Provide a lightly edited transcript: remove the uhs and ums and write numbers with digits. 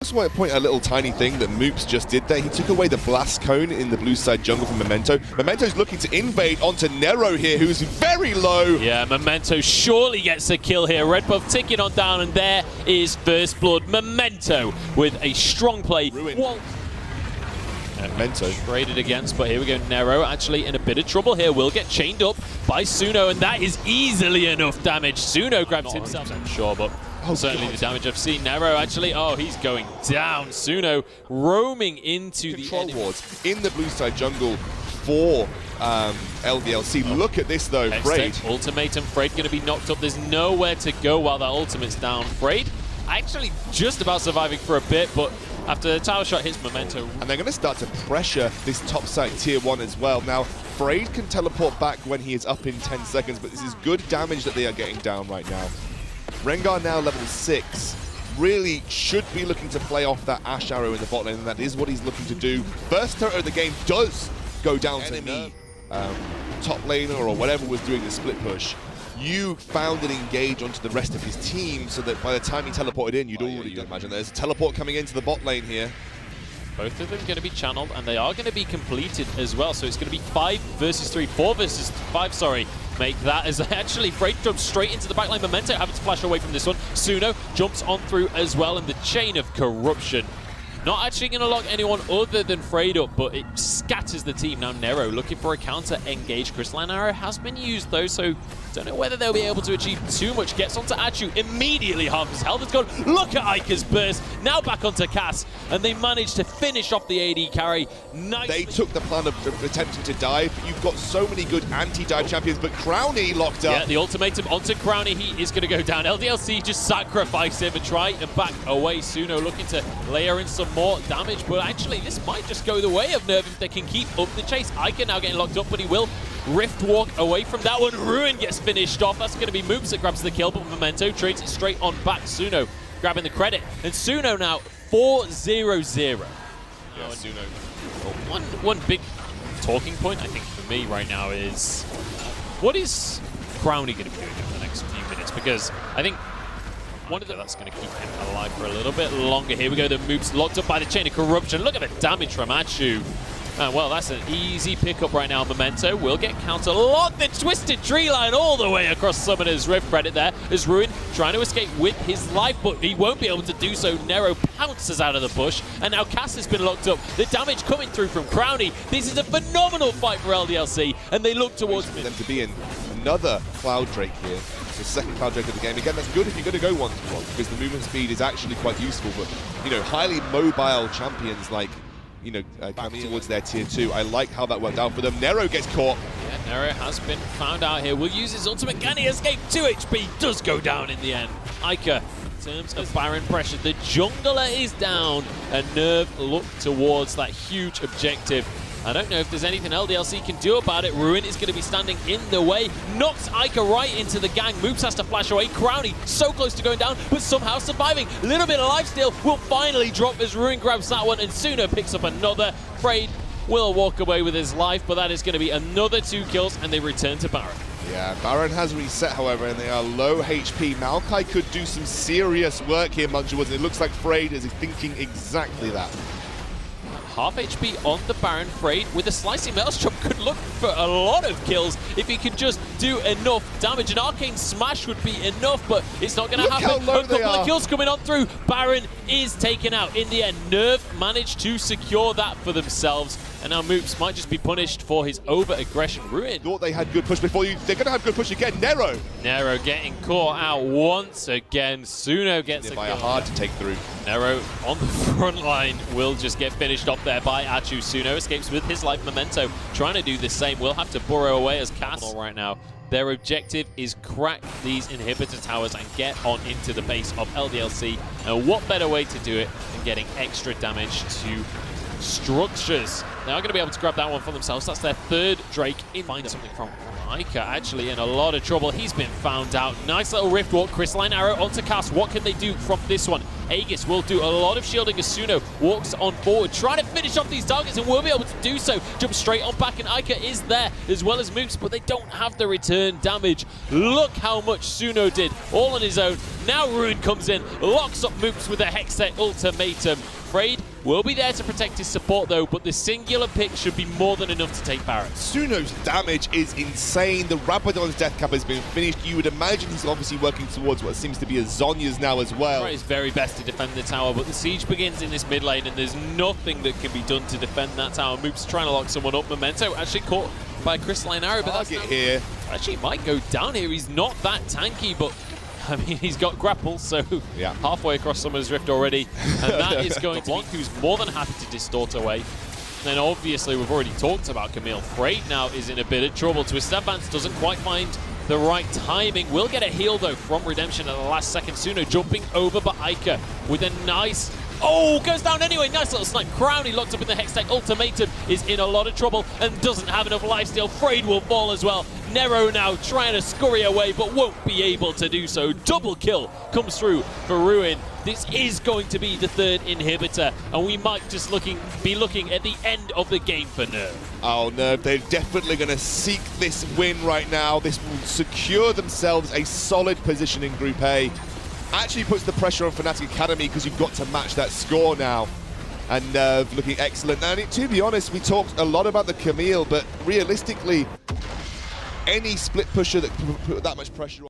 I just want to point out a little tiny thing that Moops just did there. He took away the blast cone in the blue side jungle from Memento. Memento's looking to invade onto Nero here, who's very low. Yeah, Memento surely gets a kill here. Red buff ticking on down, and there is first blood. Memento with a strong play. Ruin. Memento traded against, but here we go. Nero actually in a bit of trouble here. Will get chained up by Suno, and that is easily enough damage. Suno grabs himself. I'm sure, but certainly the damage I've seen. Nero actually, oh, he's going down. Suno roaming into control the wards in the blue side jungle for LDLC. Look at this though, Frayed. Ultimatum, Frayed going to be knocked up. There's nowhere to go while that ultimate's down. Frayed actually just about surviving for a bit, but after the tower shot hits Memento. And they're going to start to pressure this top side tier 1 as well. Now, Frayed can teleport back when he is up in 10 seconds, but this is good damage that they are getting down right now. Rengar now level 6. Really should be looking to play off that Ash Arrow in the bot lane, and that is what he's looking to do. First turret of the game does go down to the top laner or whatever was doing the split push. You found an engage onto the rest of his team so that by the time he teleported in, you'd already imagine there's a teleport coming into the bot lane here. Both of them going to be channeled, and they are going to be completed as well. So it's going to be 5 versus 3, 4 versus 5, sorry. Make that as actually Frayed jumps straight into the backline. Memento having to flash away from this one. Suno jumps on through as well, and the chain of corruption. Not actually going to lock anyone other than Frayed up, but it scatters the team. Now Nero looking for a counter engage. Crystalline Arrow has been used though, so don't know whether they'll be able to achieve too much. Gets onto Achu, immediately half his health is gone. Look at Ica's burst. Now back onto Cass, and they managed to finish off the AD carry. Nicely. They took the plan of attempting to dive. You've got so many good anti-dive champions, but Crowny locked up. Yeah, the ultimatum onto Crowny. He is going to go down. LDLC just sacrifice him and try and back away. Suno looking to layer in some more damage, but actually this might just go the way of Nerv if they can keep up the chase. Ica now getting locked up, but he will Rift Walk away from that one. Ruin gets finished off. That's going to be Moops that grabs the kill, but Memento trades it straight on back. Suno grabbing the credit, and Suno now 4-0-0. Yeah, Suno. One big talking point I think for me right now is what is Crowny going to be doing over the next few minutes, because I think one of that's going to keep him alive for a little bit longer. Here we go, the Moops locked up by the chain of corruption. Look at the damage from Achu. Well, that's an easy pickup right now. Memento will get counter locked. The twisted tree line all the way across Summoner's Rift. Credit there as Ruin trying to escape with his life, but he won't be able to do so. Nero pounces out of the bush, and now Cass has been locked up. The damage coming through from Crowny. This is a phenomenal fight for LDLC, and they look towards them to be in another Cloud Drake here. The second Cloud Drake of the game. Again, that's good if you're going to go 1-to-1, because the movement speed is actually quite useful, but, you know, highly mobile champions like, you know, coming towards their tier 2. I like how that worked out for them. Nero gets caught. Yeah, Nero has been found out here. Will use his ultimate. Can he escape? 2 HP does go down in the end. Ica, in terms of Baron pressure, the jungler is down, and Nerv look towards that huge objective. I don't know if there's anything LDLC can do about it. Ruin is going to be standing in the way. Knocks Ica right into the gang. Moops has to flash away. Crowny so close to going down, but somehow surviving. A little bit of life steal will finally drop as Ruin grabs that one, and Suno picks up another. Frayed will walk away with his life, but that is going to be another 2 kills, and they return to Baron. Yeah, Baron has reset, however, and they are low HP. Maokai could do some serious work here, Munchwood. It looks like Frayed is thinking exactly that. Half HP on the Baron. Frayed with a slicing maelstrom could look for a lot of kills if he could just do enough damage. An arcane smash would be enough, but it's not going to happen. A couple of kills coming on through. Baron is taken out in the end. Nerv managed to secure that for themselves, and now Moops might just be punished for his over-aggression. Ruin thought they had good push before you. They're going to have good push again. Nero getting caught out once again. Suno gets a kill. Hard to take through. Nero on the front line will just get finished off there by Achu. Suno escapes with his life. Memento trying to do the same. Will have to burrow away as Cass right now. Their objective is crack these inhibitor towers and get on into the base of LDLC. And what better way to do it than getting extra damage to structures. They are going to be able to grab that one for themselves. That's their third Drake. Find something from Ica actually in a lot of trouble. He's been found out. Nice little rift walk. Crystalline Arrow onto Cass. What can they do from this one? Aegis will do a lot of shielding as Suno walks on forward, trying to finish off these targets and will be able to do so. Jump straight on back, and Ica is there as well as Moops, but they don't have the return damage. Look how much Suno did all on his own. Now Ruin comes in, locks up Moops with a Hextech ultimatum. Frayed will be there to protect his support though, but the singular pick should be more than enough to take Barrett. Suno's damage is insane. The Rabadon's death cap has been finished. You would imagine he's obviously working towards what seems to be a Zhonya's now as well. Tries his very best to defend the tower, but the siege begins in this mid lane and there's nothing that can be done to defend that tower. Moops trying to lock someone up. Memento actually caught by Crystalline Arrow, but that's here. Actually might go down here. He's not that tanky, but I mean, he's got grapple, so yeah, halfway across Summer's Rift already. And that is going to Blanc, who's more than happy to distort away. And then obviously we've already talked about Camille. Frayed now is in a bit of trouble. Twisted Advance doesn't quite find the right timing. Will get a heal though from Redemption at the last second. Suno jumping over by Ica with a nice... Oh, goes down anyway. Nice little snipe. Crowley locked up in the Hextech ultimatum is in a lot of trouble and doesn't have enough lifesteal. Frayed will fall as well. Nero now trying to scurry away but won't be able to do so. Double kill comes through for Ruin. This is going to be the third inhibitor and we might just be looking at the end of the game for Nerv. Oh, Nerv, they're definitely going to seek this win right now. This will secure themselves a solid position in Group A. Actually puts the pressure on Fnatic Academy because you've got to match that score now. And Nerv looking excellent. Now, to be honest, we talked a lot about the Camille, but realistically, any split pusher that can put that much pressure on